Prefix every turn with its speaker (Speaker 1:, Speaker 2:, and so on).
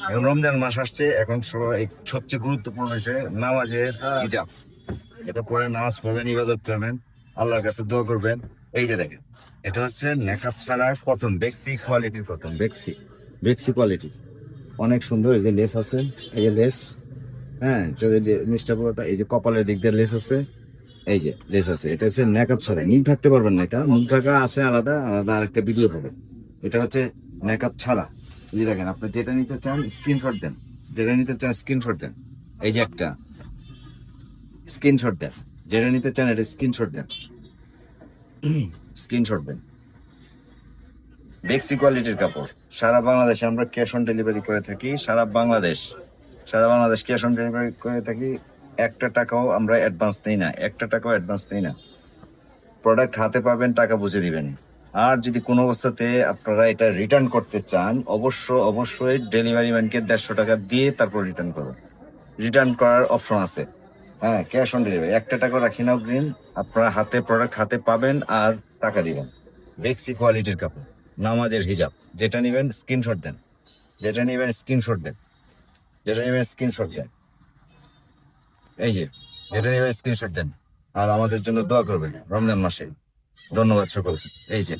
Speaker 1: এখন রমজান মাস আসছে, এখন সবাই সবচেয়ে গুরুত্বপূর্ণ বিষয় নামাজের হিজাব। এটা পরে নামাজ পড়বেন, ইবাদত করবেন, আল্লাহর কাছে দোয়া করবেন। এই যে দেখেন, এটা হচ্ছে নেকাব ছাড়া কটন, বেক্সি কোয়ালিটির কটন, বেক্সি বেক্সি কোয়ালিটি, অনেক সুন্দর। এই যে লেস আছে, এই যে লেস, হ্যাঁ, যদি নিচটা পুরোটা, এই যে কপালের দিক দিয়ে লেস আছে, এই যে লেস আছে। এটা হচ্ছে নেকাব ছাড়া, মুখ ঢাকতে পারবেন না, এটা মুখ ঢাকা আছে আলাদা আলাদা আরেকটা ভিডিও হবে। এটা হচ্ছে নেকাব ছাড়া। এই যে দেখেন, আপনি যেটা নিতে চান স্ক্রিনশট দেন, যেটা নিতে চান স্ক্রিনশট দেন। এই যে একটা স্ক্রিনশট দেন, যেটা নিতে চান এটা স্ক্রিনশট দেন, স্ক্রিনশট দেন। বেক্সি কোয়ালিটির কাপড়, সারা বাংলাদেশে আমরা ক্যাশ অন ডেলিভারি করে থাকি। সারা বাংলাদেশ ক্যাশ অন ডেলিভারি করে থাকি। একটা টাকাও আমরা অ্যাডভান্স নেই না, একটা টাকাও অ্যাডভান্স নেই না। প্রোডাক্ট হাতে পাবেন, টাকা বুঝে দিবেন। আর যদি কোনো অবস্থাতে আপনারা এটা রিটার্ন করতে চান, অবশ্যই ডেলিভারি ম্যানকে 150 টাকা দিয়ে তারপর রিটার্ন করুন। রিটার্ন করার অপশন আছে, হ্যাঁ, ক্যাশ অন ডেলিভারি। একটা টাকা রাখি নাও গ্রিন, আপনারা হাতে প্রোডাক্ট হাতে পাবেন আর টাকা দিবেন। বেক্সি কোয়ালিটির কাপড়, নামাজের হিজাব। যেটা নেবেন স্ক্রিনশট দেন, যেটা নেবেন স্ক্রিনশট দেন, যেটা নেবেন স্ক্রিনশট দেন। এই যে, যেটা নেবেন স্ক্রিনশট দেন। আর আমাদের জন্য দোয়া করবেন রমজান মাসে। ধন্যবাদ সকলকে। এই যে